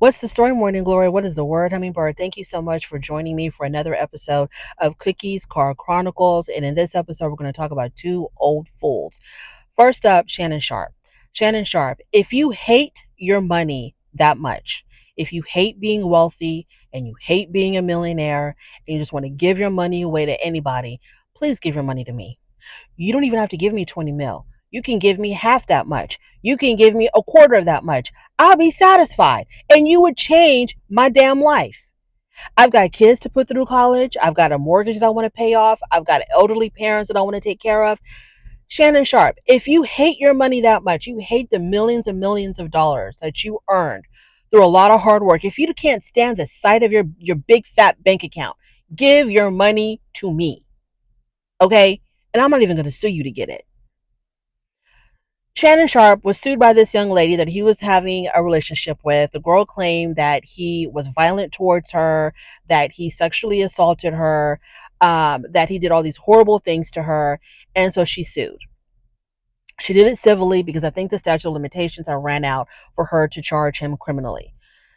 What's the story, Morning Glory? What is the word, Hummingbird? Thank you so much for joining me for another episode of Cookies Car Chronicles. And in this episode, we're going to talk about two old fools. First up, Shannon Sharpe. Shannon Sharpe, if you hate your money that much, if you hate being wealthy and you hate being a millionaire and you just want to give your money away to anybody, please give your money to me. You don't even have to give me 20 mil. You can give me half that much. You can give me a quarter of that much. I'll be satisfied. And you would change my damn life. I've got kids to put through college. I've got a mortgage that I want to pay off. I've got elderly parents that I want to take care of. Shannon Sharpe, if you hate your money that much, you hate the millions and millions of dollars that you earned through a lot of hard work. If you can't stand the sight of your big fat bank account, give your money to me. Okay? And I'm not even going to sue you to get it. Shannon Sharpe was sued by this young lady that he was having a relationship with. The girl claimed that he was violent towards her, that he sexually assaulted her, that he did all these horrible things to her. And so she sued. She did it civilly because I think the statute of limitations had ran out for her to charge him criminally.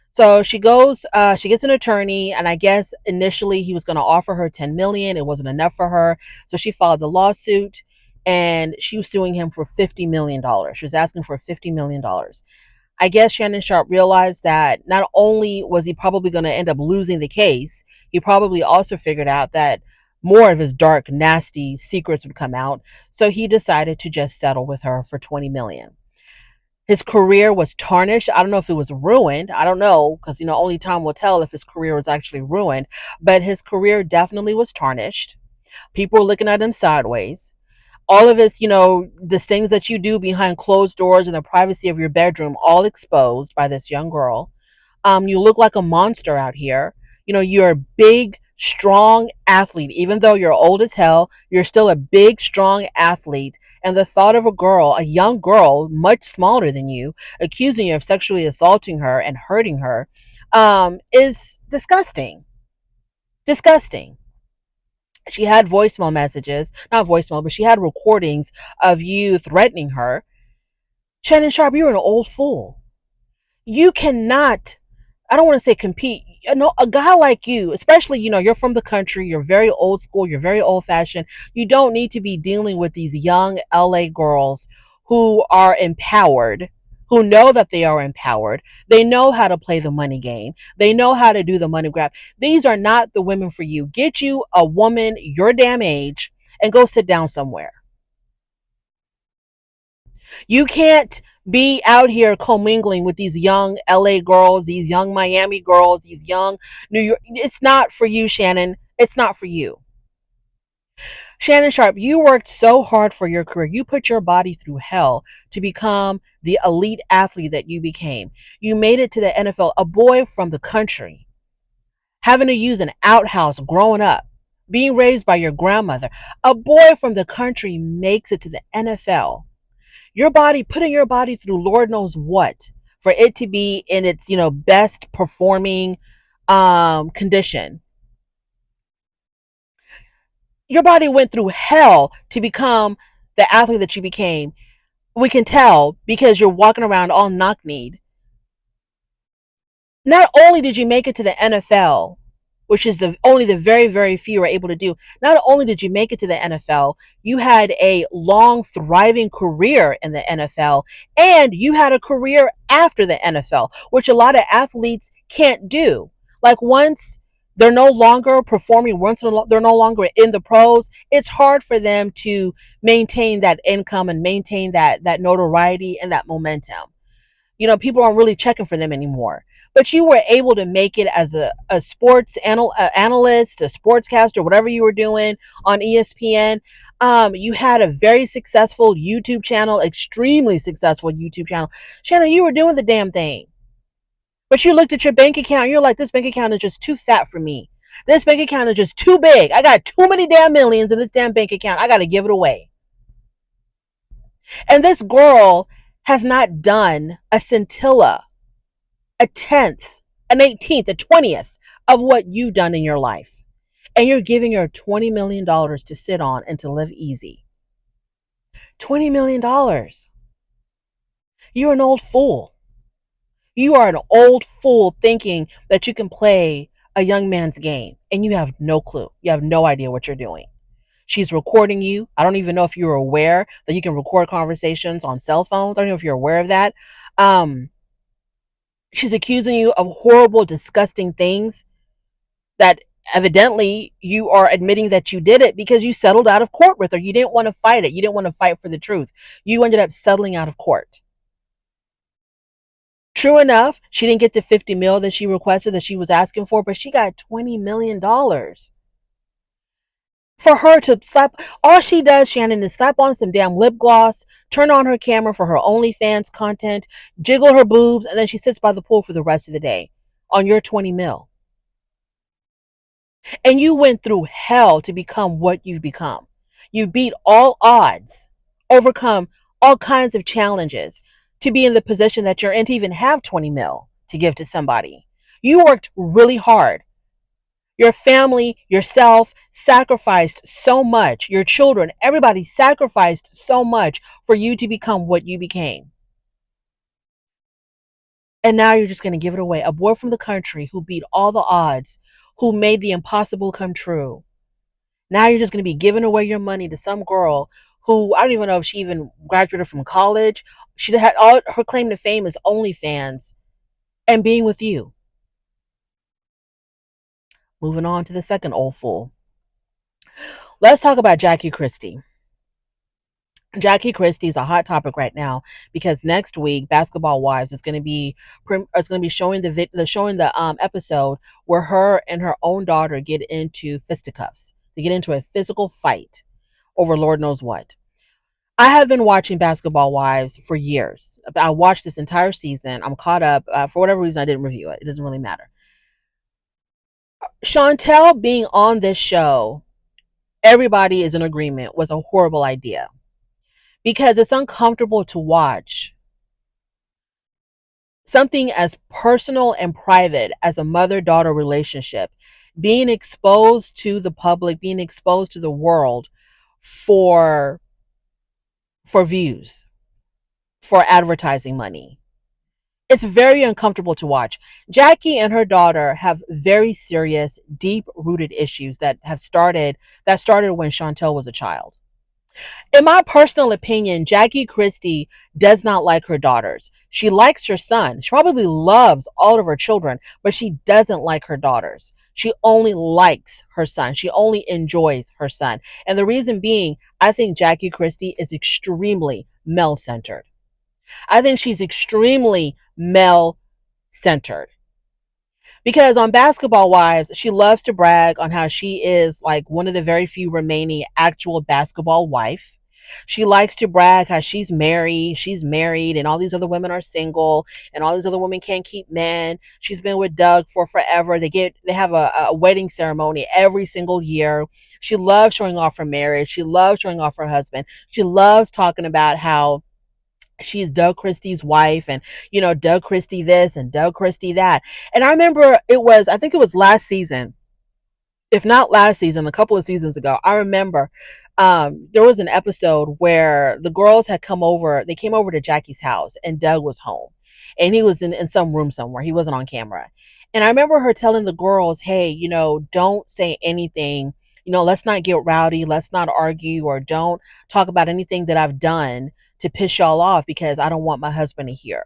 So she gets an attorney, and I guess initially he was going to offer her 10 million. It wasn't enough for her. So she filed the lawsuit and she was suing him for $50 million. She was asking for $50 million. I guess Shannon Sharpe realized that not only was he probably going to end up losing the case, he probably also figured out that more of his dark, nasty secrets would come out. So he decided to just settle with her for 20 million. His career was tarnished. I don't know if it was ruined. I don't know because, only time will tell if his career was actually ruined. But his career definitely was tarnished. People were looking at him sideways. All of his, the things that you do behind closed doors in the privacy of your bedroom, all exposed by this young girl. You look like a monster out here. You're a big, strong athlete. Even though you're old as hell, you're still a big, strong athlete. And the thought of a young girl, much smaller than you, accusing you of sexually assaulting her and hurting her, is disgusting. Disgusting. She had voicemail messages, not voicemail, but she had recordings of you threatening her. Shannon Sharpe, you're an old fool. You cannot, I don't want to say compete. A guy like you, especially, you're from the country, you're very old school, you're very old fashioned. You don't need to be dealing with these young LA girls who are empowered, who know that they are empowered. They know how to play the money game. They know how to do the money grab. These are not the women for you. Get you a woman your damn age and go sit down somewhere. You can't be out here commingling with these young LA girls, these young Miami girls, these young New York. It's not for you, Shannon. It's not for you. Shannon Sharpe, you worked so hard for your career. You put your body through hell to become the elite athlete that you became. You made it to the NFL, a boy from the country, having to use an outhouse growing up, being raised by your grandmother. A boy from the country makes it to the NFL. Your body, putting your body through Lord knows what for it to be in its, best performing condition. Your body went through hell to become the athlete that you became. We can tell because you're walking around all knock-kneed. Not only did you make it to the NFL, which is only the very, very few are able to do. Not only did you make it to the NFL, you had a long, thriving career in the NFL, and you had a career after the NFL, which a lot of athletes can't do. Like once they're no longer performing, once they're no longer in the pros, it's hard for them to maintain that income and maintain that notoriety and that momentum. People aren't really checking for them anymore. But you were able to make it as a sports analyst, a sportscaster, whatever you were doing on ESPN. You had a very successful YouTube channel, extremely successful YouTube channel. Shannon, you were doing the damn thing. But you looked at your bank account, you're like, this bank account is just too fat for me. This bank account is just too big. I got too many damn millions in this damn bank account. I got to give it away. And this girl has not done a scintilla, a tenth, an 18th, a 20th of what you've done in your life. And you're giving her $20 million to sit on and to live easy. $20 million. You're an old fool. You are an old fool thinking that you can play a young man's game and you have no clue. You have no idea what you're doing. She's recording you. I don't even know if you're aware that you can record conversations on cell phones. I don't know if you're aware of that. Um, she's accusing you of horrible, disgusting things that evidently you are admitting that you did it because you settled out of court with her. You didn't want to fight it. You didn't want to fight for the truth. You ended up settling out of court. True enough, she didn't get the 50 mil that she requested that she was asking for, but she got $20 million. For her to slap, all she does, Shannon, is slap on some damn lip gloss, turn on her camera for her OnlyFans content, jiggle her boobs, and then she sits by the pool for the rest of the day on your 20 mil. And you went through hell to become what you've become. You beat all odds, overcome all kinds of challenges to be in the position that you're in, to even have 20 mil to give to somebody. You worked really hard. Your family, yourself sacrificed so much. Your children, everybody sacrificed so much for you to become what you became. And now you're just going to give it away. A boy from the country who beat all the odds, who made the impossible come true. Now you're just going to be giving away your money to some girl who, I don't even know if she even graduated from college. She had all her claim to fame is OnlyFans and being with you. Moving on to the second old fool. Let's talk about Jackie Christie. Jackie Christie is a hot topic right now because next week Basketball Wives is going to be showing the episode where her and her own daughter get into fisticuffs. They get into a physical fight over Lord knows what. I have been watching Basketball Wives for years. I watched this entire season. I'm caught up. For whatever reason, I didn't review it. It doesn't really matter. Chantel being on this show, everybody is in agreement, was a horrible idea because it's uncomfortable to watch something as personal and private as a mother-daughter relationship being exposed to the public, being exposed to the world for views, for advertising money. It's very uncomfortable to watch. Jackie and her daughter have very serious, deep-rooted issues that started when Chantel was a child. In my personal opinion, Jackie Christie does not like her daughters. She likes her son. She probably loves all of her children, but she doesn't like her daughters. She only likes her son. She only enjoys her son. And the reason being, I think Jackie Christie is extremely male-centered. I think she's extremely male-centered. Because on Basketball Wives, she loves to brag on how she is like one of the very few remaining actual basketball wife. She likes to brag how she's married, and all these other women are single, and all these other women can't keep men. She's been with Doug for forever. They have a wedding ceremony every single year. She loves showing off her marriage. She loves showing off her husband. She loves talking about how she's Doug Christie's wife, and Doug Christie this and Doug Christie that. And I remember I think it was last season, if not last season, a couple of seasons ago. I remember there was an episode where the girls had come over. They came over to Jackie's house and Doug was home, and he was in some room somewhere. He wasn't on camera. And I remember her telling the girls, hey, don't say anything. Let's not get rowdy. Let's not argue, or don't talk about anything that I've done to piss y'all off, because I don't want my husband to hear.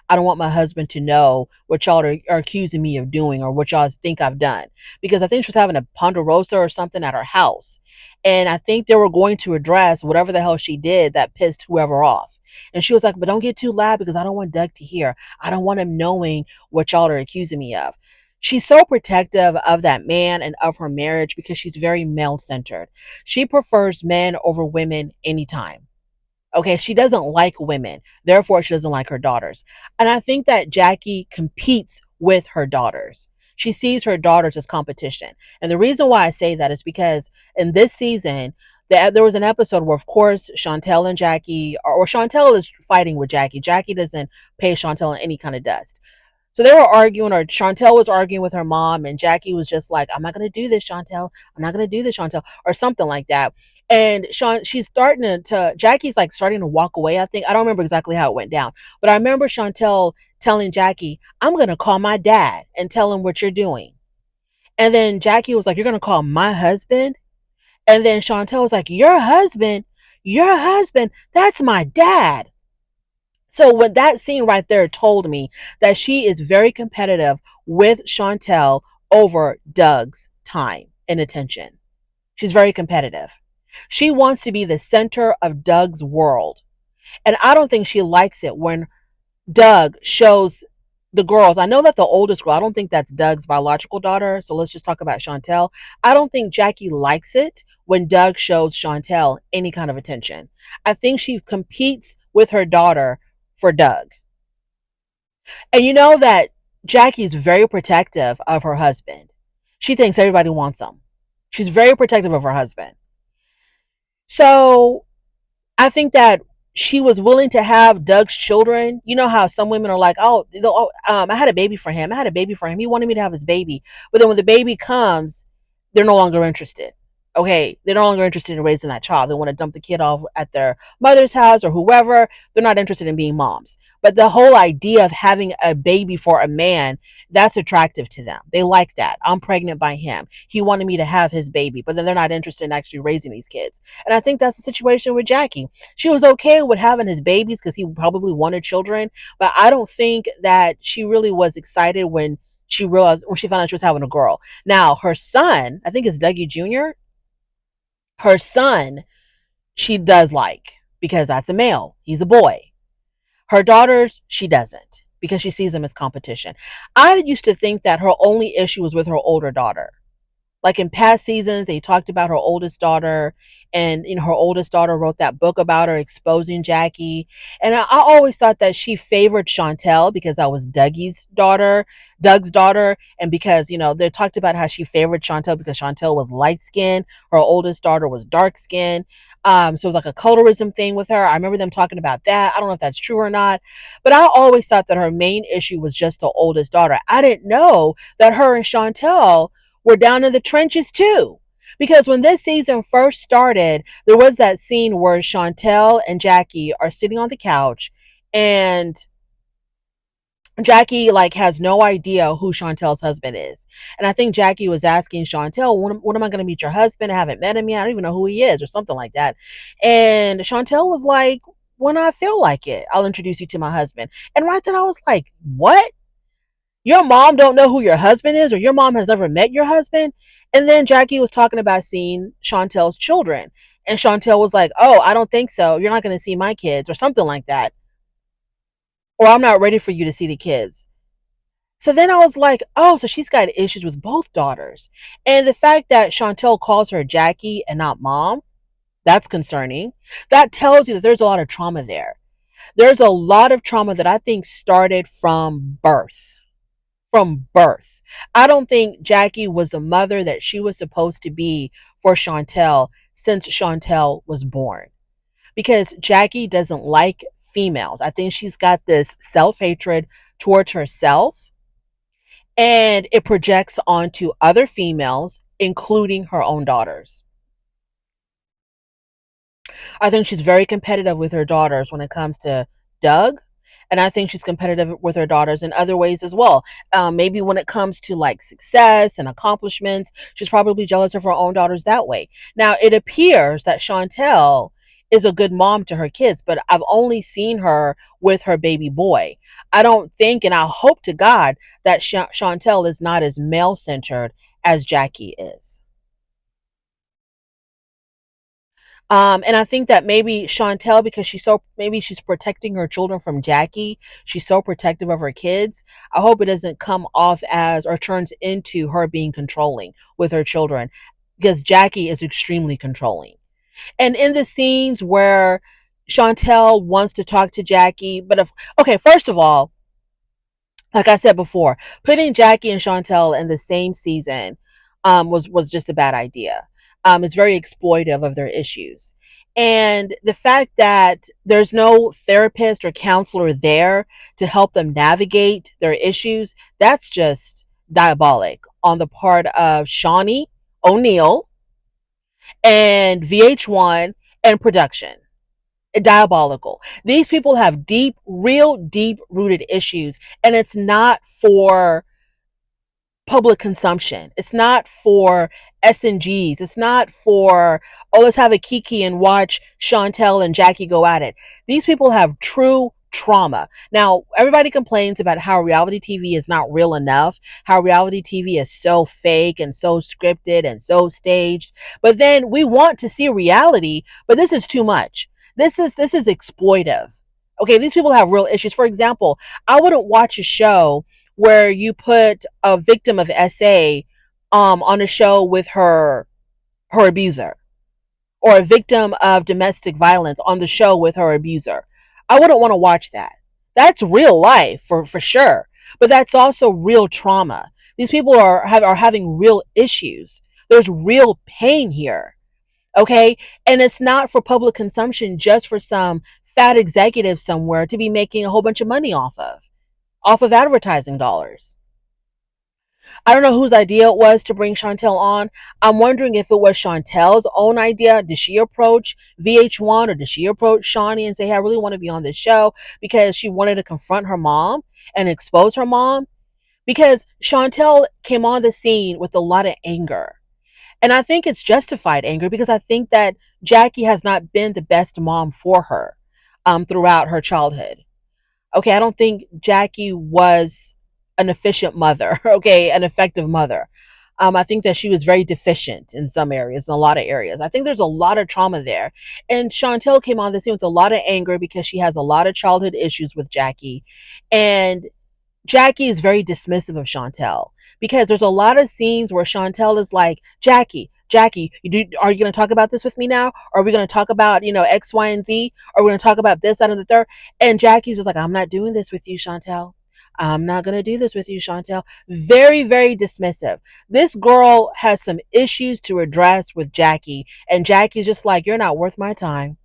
I don't want my husband to know what y'all are accusing me of doing, or what y'all think I've done. Because I think she was having a ponderosa or something at her house. And I think they were going to address whatever the hell she did that pissed whoever off. And she was like, but don't get too loud because I don't want Doug to hear. I don't want him knowing what y'all are accusing me of. She's so protective of that man and of her marriage because she's very male-centered. She prefers men over women anytime. Okay, she doesn't like women. Therefore, she doesn't like her daughters. And I think that Jackie competes with her daughters. She sees her daughters as competition. And the reason why I say that is because in this season, there was an episode where, of course, Chantel and Jackie, or Chantel is fighting with Jackie. Jackie doesn't pay Chantel any kind of dust. So they were arguing, or Chantel was arguing with her mom, and Jackie was just like, "I'm not going to do this, Chantel. I'm not going to do this, Chantel," or something like that. And she's starting Jackie's like starting to walk away. I think I don't remember exactly how it went down, but I remember Chantel telling Jackie, "I'm going to call my dad and tell him what you're doing." And then Jackie was like, "You're going to call my husband?" And then Chantel was like, "Your husband? Your husband? That's my dad." So when that scene right there told me that she is very competitive with Chantel over Doug's time and attention. She's very competitive. She wants to be the center of Doug's world. And I don't think she likes it when Doug shows the girls. I know that the oldest girl, I don't think that's Doug's biological daughter. So let's just talk about Chantel. I don't think Jackie likes it when Doug shows Chantel any kind of attention. I think she competes with her daughter for Doug. And you know that Jackie's very protective of her husband. She thinks everybody wants him. She's very protective of her husband. So I think that she was willing to have Doug's children. You know how some women are like, I had a baby for him. I had a baby for him. He wanted me to have his baby. But then when the baby comes, they're no longer interested. Okay, they're no longer interested in raising that child. They want to dump the kid off at their mother's house or whoever. They're not interested in being moms. But the whole idea of having a baby for a man, that's attractive to them. They like that. I'm pregnant by him. He wanted me to have his baby, but then they're not interested in actually raising these kids. And I think that's the situation with Jackie. She was okay with having his babies because he probably wanted children, but I don't think that she really was excited when she found out she was having a girl. Now, her son, I think it's Dougie Jr., her son, she does like because that's a male. He's a boy. Her daughters, she doesn't because she sees them as competition. I used to think that her only issue was with her older daughter. Like in past seasons, they talked about her oldest daughter, and her oldest daughter wrote that book about her exposing Jackie. And I always thought that she favored Chantel because that was Doug's daughter, and because they talked about how she favored Chantel because Chantel was light skinned, her oldest daughter was dark skinned. So it was like a colorism thing with her. I remember them talking about that. I don't know if that's true or not, but I always thought that her main issue was just the oldest daughter. I didn't know that her and Chantel were down in the trenches too. Because when this season first started, there was that scene where Chantel and Jackie are sitting on the couch, and Jackie like has no idea who Chantel's husband is. And I think Jackie was asking Chantel, when am I going to meet your husband? I haven't met him yet. I don't even know who he is or something like that. And Chantel was like, when I feel like it, I'll introduce you to my husband. And right then I was like, what? Your mom don't know who your husband is, or your mom has never met your husband? And then Jackie was talking about seeing Chantel's children. And Chantel was like, oh, I don't think so. You're not going to see my kids or something like that. Or I'm not ready for you to see the kids. So then I was like, oh, so she's got issues with both daughters. And the fact that Chantel calls her Jackie and not mom, that's concerning. That tells you that there's a lot of trauma there. There's a lot of trauma that I think started from birth. From birth. I don't think Jackie was the mother that she was supposed to be for Chantel since Chantel was born. Because Jackie doesn't like females. I think she's got this self-hatred towards herself, and it projects onto other females, including her own daughters. I think she's very competitive with her daughters when it comes to Doug. And I think she's competitive with her daughters in other ways as well. Maybe when it comes to like success and accomplishments, she's probably jealous of her own daughters that way. Now, it appears that Chantel is a good mom to her kids, but I've only seen her with her baby boy. I don't think, and I hope to God that Chantel is not as male centered as Jackie is. And I think that maybe Chantel, because maybe she's protecting her children from Jackie. She's so protective of her kids. I hope it doesn't come off as or turns into her being controlling with her children, because Jackie is extremely controlling. And in the scenes where Chantel wants to talk to Jackie, okay, first of all, like I said before, putting Jackie and Chantel in the same season was just a bad idea. It's very exploitive of their issues. And the fact that there's no therapist or counselor there to help them navigate their issues, that's just diabolic on the part of Shawnee O'Neal and VH1 and production. Diabolical. These people have deep, real deep rooted issues, and it's not for public consumption. It's not for S&Gs. It's not for, oh, let's have a kiki and watch Chantel and Jackie go at it. These people have true trauma. Now, everybody complains about how reality TV is not real enough, how reality TV is so fake and so scripted and so staged. But then we want to see reality, but this is too much. This is exploitive. Okay, these people have real issues. For example, I wouldn't watch a show where you put a victim of SA on a show with her abuser, or a victim of domestic violence on the show with her abuser. I wouldn't want to watch that. That's real life for sure, but that's also real trauma. These people are having real issues. There's real pain here. Okay, and it's not for public consumption, just for some fat executive somewhere to be making a whole bunch of money off of advertising dollars. I don't know whose idea it was to bring Chantel on. I'm wondering if it was Chantel's own idea. Did she approach VH1, or did she approach Shawnee and say, hey, I really want to be on this show, because she wanted to confront her mom and expose her mom? Because Chantel came on the scene with a lot of anger. And I think it's justified anger, because I think that Jackie has not been the best mom for her throughout her childhood. Okay, I don't think Jackie was an efficient mother, okay, an effective mother. I think that she was very deficient in some areas, in a lot of areas. I think there's a lot of trauma there. And Chantel came on the scene with a lot of anger because she has a lot of childhood issues with Jackie. And Jackie is very dismissive of Chantel, because there's a lot of scenes where Chantel is like, Jackie, are you going to talk about this with me now? Are we going to talk about, X, Y, and Z? Are we going to talk about this, that, and the third? And Jackie's just like, I'm not doing this with you, Chantel. I'm not going to do this with you, Chantel. Very, very dismissive. This girl has some issues to address with Jackie, and Jackie's just like, you're not worth my time.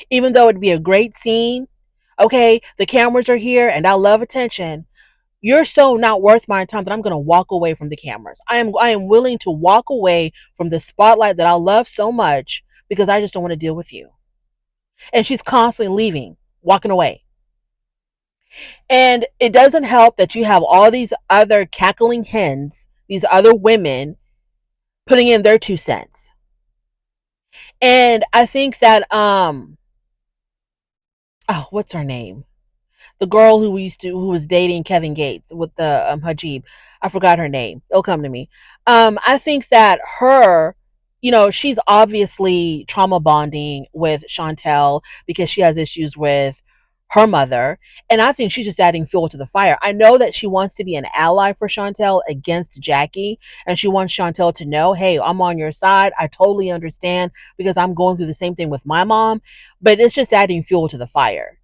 Even though it'd be a great scene, okay, the cameras are here and I love attention. You're so not worth my time that I'm going to walk away from the cameras. I am willing to walk away from the spotlight that I love so much, because I just don't want to deal with you. And she's constantly leaving, walking away. And it doesn't help that you have all these other cackling hens, these other women putting in their 2 cents. And I think that oh, what's her name? The girl who was dating Kevin Gates with the Hajib. I forgot her name. It'll come to me. I think that her, she's obviously trauma bonding with Chantel because she has issues with her mother, and I think she's just adding fuel to the fire. I know that she wants to be an ally for Chantel against Jackie, and she wants Chantel to know, hey, I'm on your side. I totally understand, because I'm going through the same thing with my mom, but it's just adding fuel to the fire.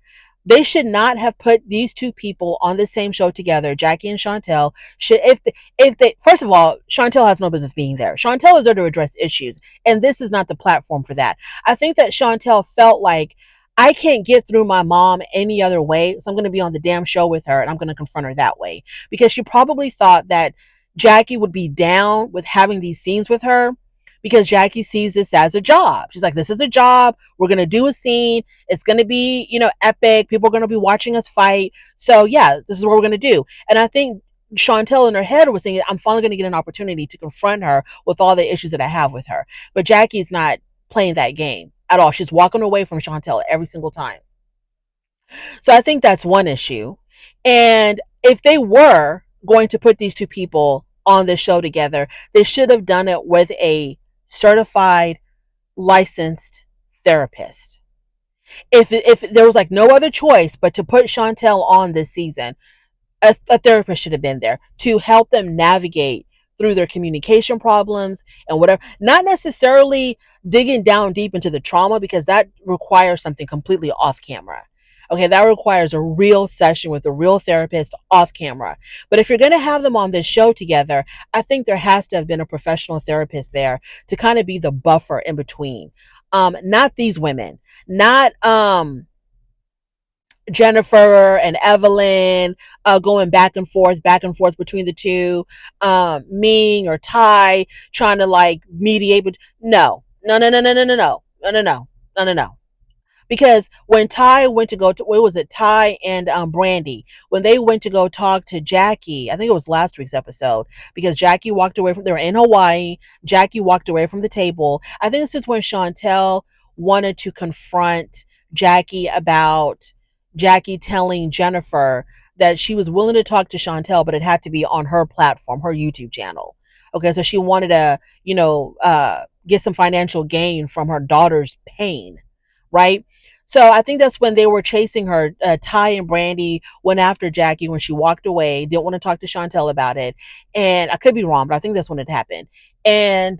They should not have put these two people on the same show together, Jackie and Chantel. Should if they first of all, Chantel has no business being there. Chantel is there to address issues, and this is not the platform for that. I think that Chantel felt like, I can't get through my mom any other way, so I'm going to be on the damn show with her, and I'm going to confront her that way, because she probably thought that Jackie would be down with having these scenes with her, because Jackie sees this as a job. She's like, this is a job. We're going to do a scene. It's going to be, epic. People are going to be watching us fight. So yeah, this is what we're going to do. And I think Chantel in her head was thinking, I'm finally going to get an opportunity to confront her with all the issues that I have with her. But Jackie's not playing that game at all. She's walking away from Chantel every single time. So I think that's one issue. And if they were going to put these two people on this show together, they should have done it with a certified, licensed therapist. If there was like no other choice but to put Chantel on this season, a therapist should have been there to help them navigate through their communication problems and whatever. Not necessarily digging down deep into the trauma, because that requires something completely off camera. Okay, that requires a real session with a real therapist off camera. But if you're going to have them on this show together, I think there has to have been a professional therapist there to kind of be the buffer in between. Not these women, not Jennifer and Evelyn going back and forth between the two, Ming or Ty trying to like mediate. But no, no, no, no, no, no, no, no, no, no, no, no, no, no. Because when Ty went to go to, what was it, Ty and Brandy, when they went to go talk to Jackie, I think it was last week's episode, because Jackie walked away from, they were in Hawaii, Jackie walked away from the table. I think this is when Chantel wanted to confront Jackie about Jackie telling Jennifer that she was willing to talk to Chantel, but it had to be on her platform, her YouTube channel. Okay, so she wanted to, get some financial gain from her daughter's pain, right? So I think that's when they were chasing her. Ty and Brandy went after Jackie when she walked away. Didn't want to talk to Chantel about it, and I could be wrong, but I think that's when it happened. And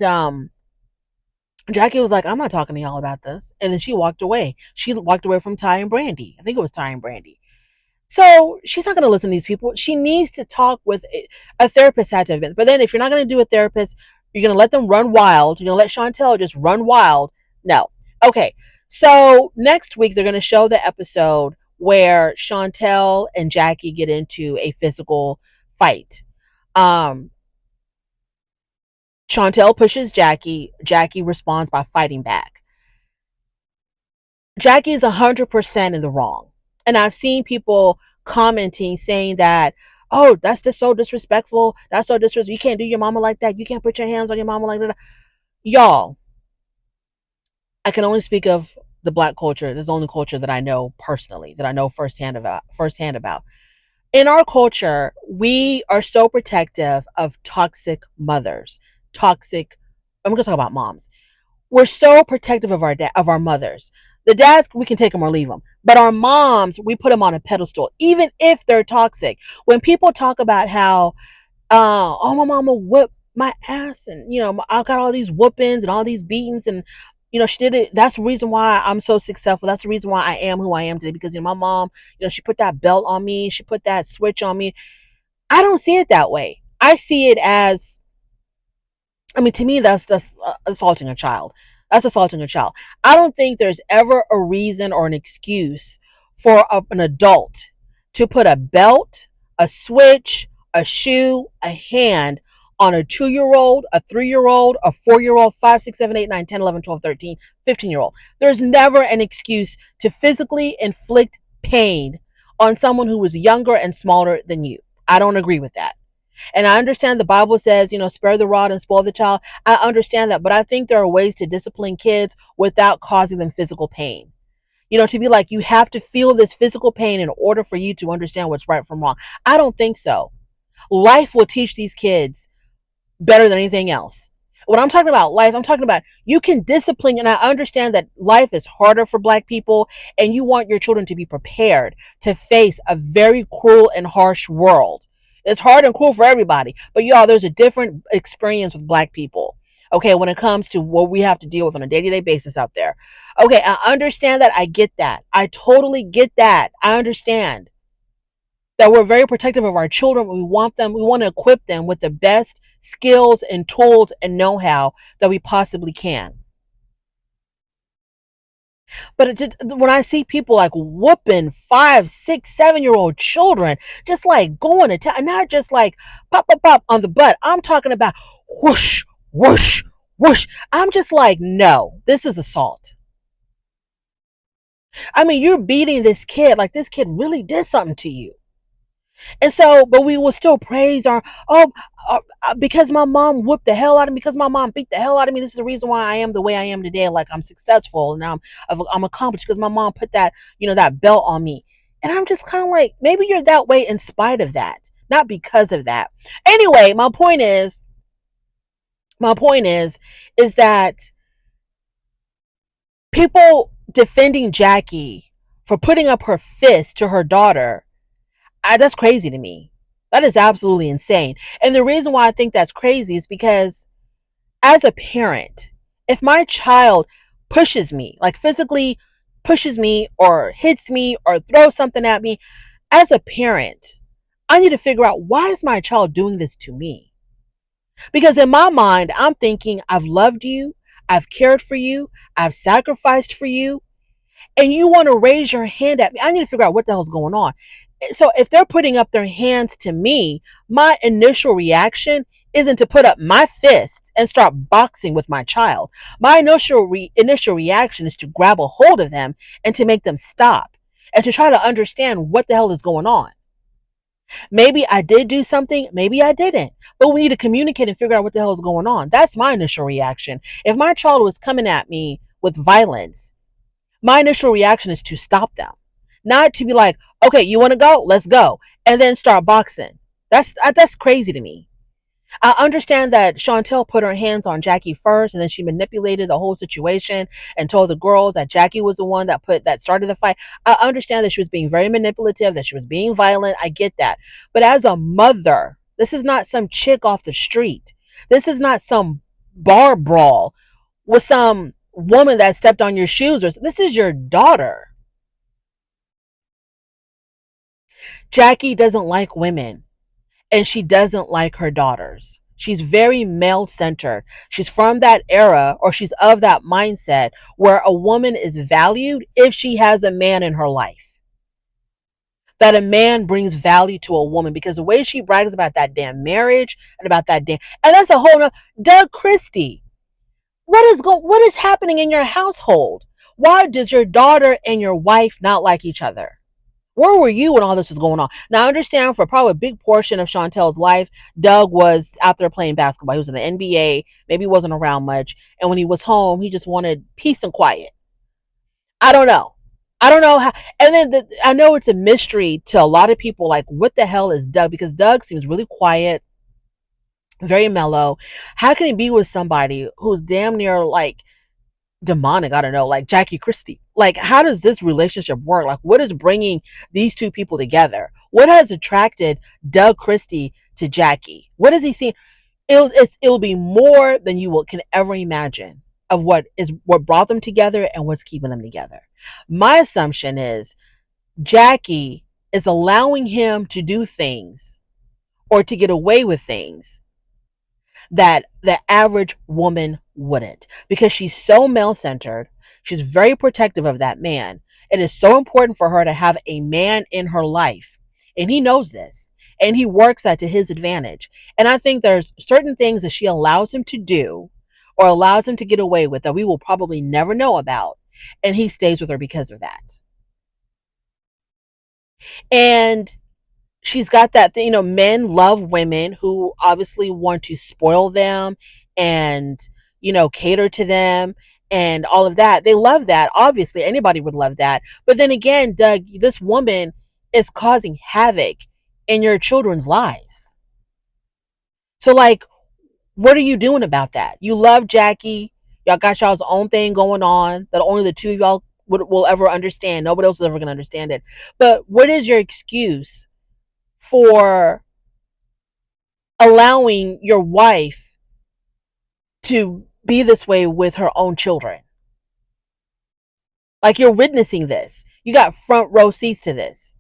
Jackie was like, "I'm not talking to y'all about this," and then she walked away. She walked away from Ty and Brandy. I think it was Ty and Brandy. So she's not going to listen to these people. She needs to talk with a therapist. Had to have been. But then if you're not going to do a therapist, you're going to let them run wild. You're going to let Chantel just run wild. No. Okay. So next week, they're going to show the episode where Chantel and Jackie get into a physical fight. Chantel pushes Jackie. Jackie responds by fighting back. Jackie is 100% in the wrong. And I've seen people commenting saying that, oh, that's just so disrespectful. That's so disrespectful. You can't do your mama like that. You can't put your hands on your mama like that. Y'all, I can only speak of the Black culture. This is the only culture that I know personally, that I know firsthand about. In our culture, we are so protective of toxic mothers. Toxic, I'm going to talk about moms. We're so protective of our mothers. The dads, we can take them or leave them, but our moms, we put them on a pedestal, even if they're toxic. When people talk about how, oh, my mama whipped my ass, and I got all these whoopings and all these beatings, and she did it. That's the reason why I'm so successful. That's the reason why I am who I am today, because my mom, she put that belt on me, she put that switch on me. I don't see it that way. I see it as, to me, that's assaulting a child. That's assaulting a child. I don't think there's ever a reason or an excuse for an adult to put a belt, a switch, a shoe, a hand on a 2-year-old, a 3-year-old, a 4-year-old, 5, 6, 7, 8, 9, 10, 11, 12, 13, 15-year-old. There's never an excuse to physically inflict pain on someone who is younger and smaller than you. I don't agree with that. And I understand the Bible says, spare the rod and spoil the child. I understand that, but I think there are ways to discipline kids without causing them physical pain. To be like, you have to feel this physical pain in order for you to understand what's right from wrong. I don't think so. Life will teach these kids better than anything else. When I'm talking about life, I'm talking about you can discipline, and I understand that life is harder for Black people, and you want your children to be prepared to face a very cruel and harsh world. It's hard and cruel for everybody, but y'all, there's a different experience with Black people. Okay, when it comes to what we have to deal with on a day-to-day basis out there. Okay, I understand that. I get that. I totally get that. I understand that we're very protective of our children. We want to equip them with the best skills and tools and know-how that we possibly can. But when I see people like whooping 5, 6, 7-year-old children, just like going to town, not just like pop, pop, pop on the butt. I'm talking about whoosh, whoosh, whoosh. I'm just like, no, this is assault. You're beating this kid like this kid really did something to you. And so, but we will still praise because my mom whooped the hell out of me, because my mom beat the hell out of me. This is the reason why I am the way I am today. Like, I'm successful and I'm accomplished because my mom put that, that belt on me. And I'm just kind of like, maybe you're that way in spite of that, not because of that. Anyway, my point is that people defending Jackie for putting up her fist to her daughter, that's crazy to me. That is absolutely insane. And the reason why I think that's crazy is because as a parent, if my child pushes me, like physically pushes me or hits me or throws something at me, as a parent, I need to figure out, why is my child doing this to me? Because in my mind, I'm thinking, I've loved you, I've cared for you, I've sacrificed for you, and you want to raise your hand at me. I need to figure out what the hell's going on. So if they're putting up their hands to me, my initial reaction isn't to put up my fists and start boxing with my child. My initial reaction is to grab a hold of them and to make them stop and to try to understand what the hell is going on. Maybe I did do something, maybe I didn't, but we need to communicate and figure out what the hell is going on. That's my initial reaction. If my child was coming at me with violence, my initial reaction is to stop them, not to be like, okay, you want to go, let's go, and then start boxing. That's crazy to me. I understand that Chantel put her hands on Jackie first, and then she manipulated the whole situation and told the girls that Jackie was the one that started the fight. I understand that she was being very manipulative, that she was being violent. I get that. But as a mother, this is not some chick off the street. This is not some bar brawl with some woman that stepped on your shoes. This is your daughter. Jackie doesn't like women, and she doesn't like her daughters. She's very male centered. She's from that era, or she's of that mindset where a woman is valued if she has a man in her life. That a man brings value to a woman, because the way she brags about that damn marriage and about that damn, and that's a whole nother. Doug Christie, what is happening in your household? Why does your daughter and your wife not like each other? Where were you when all this was going on? Now, I understand for probably a big portion of Chantel's life, Doug was out there playing basketball. He was in the NBA. Maybe he wasn't around much. And when he was home, he just wanted peace and quiet. I don't know. I don't know how. And then I know it's a mystery to a lot of people. Like, what the hell is Doug? Because Doug seems really quiet, very mellow. How can he be with somebody who's damn near like demonic? I don't know, like Jackie Like, how does this relationship work? Like, what is bringing these two people together? What has attracted Doug Christie to Jackie? What has he seen? It'll be more than can ever imagine of what brought them together and what's keeping them together. My assumption is Jackie is allowing him to do things or to get away with things that the average woman wouldn't, because she's so male-centered. She's very protective of that man. It is so important for her to have a man in her life, and he knows this, and he works that to his advantage. And I think there's certain things that she allows him to do or allows him to get away with that we will probably never know about, and he stays with her because of that. And she's got that thing, men love women who obviously want to spoil them and, cater to them and all of that. They love that. Obviously, anybody would love that. But then again, Doug, this woman is causing havoc in your children's lives. So, like, what are you doing about that? You love Jackie. Y'all got y'all's own thing going on that only the two of y'all will ever understand. Nobody else is ever going to understand it. But what is your excuse for allowing your wife to be this way with her own children? Like, you're witnessing this. You got front row seats to this.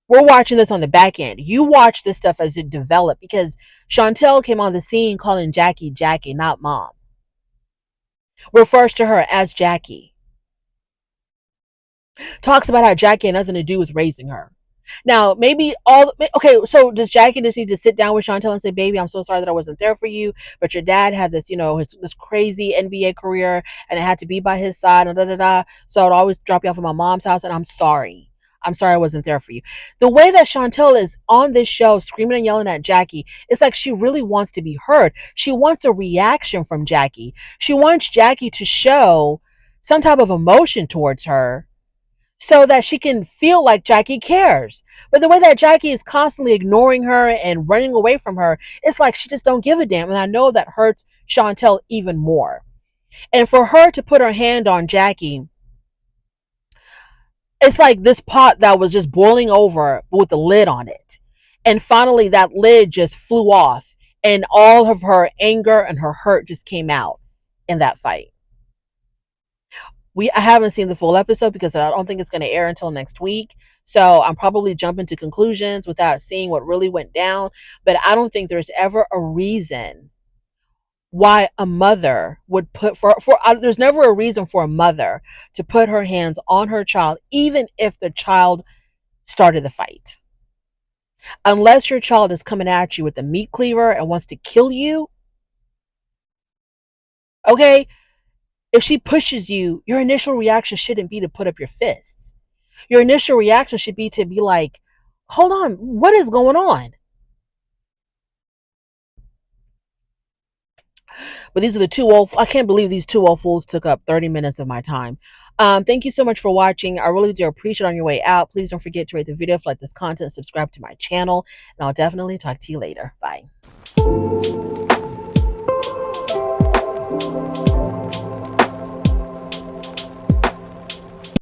We're watching this on the back end. You watch this stuff as it developed, because Chantel came on the scene calling Jackie Jackie, not mom. Refers to her as Jackie. Talks about how Jackie had nothing to do with raising her. Now, so does Jackie just need to sit down with Chantel and say, baby, I'm so sorry that I wasn't there for you, but your dad had this, this crazy NBA career, and it had to be by his side, so I'd always drop you off at my mom's house, and I'm sorry I wasn't there for you. The way that Chantel is on this show screaming and yelling at Jackie, it's like she really wants to be heard. She wants a reaction from Jackie. She wants Jackie to show some type of emotion towards her, so that she can feel like Jackie cares. But the way that Jackie is constantly ignoring her and running away from her, it's like she just don't give a damn. And I know that hurts Chantel even more. And for her to put her hand on Jackie, it's like this pot that was just boiling over with the lid on it. And finally that lid just flew off, and all of her anger and her hurt just came out in that fight. I haven't seen the full episode because I don't think it's going to air until next week. So I'm probably jumping to conclusions without seeing what really went down. But I don't think there's ever a reason why a mother would put there's never a reason for a mother to put her hands on her child, even if the child started the fight. Unless your child is coming at you with a meat cleaver and wants to kill you, okay? If she pushes you, your initial reaction shouldn't be to put up your fists. Your initial reaction should be to be like, hold on, what is going on? But these are the two old, I can't believe these two old fools took up 30 minutes of my time. Thank you so much for watching. I really do appreciate it. On your way out, please don't forget to rate the video if you like this content, subscribe to my channel, and I'll definitely talk to you later. Bye.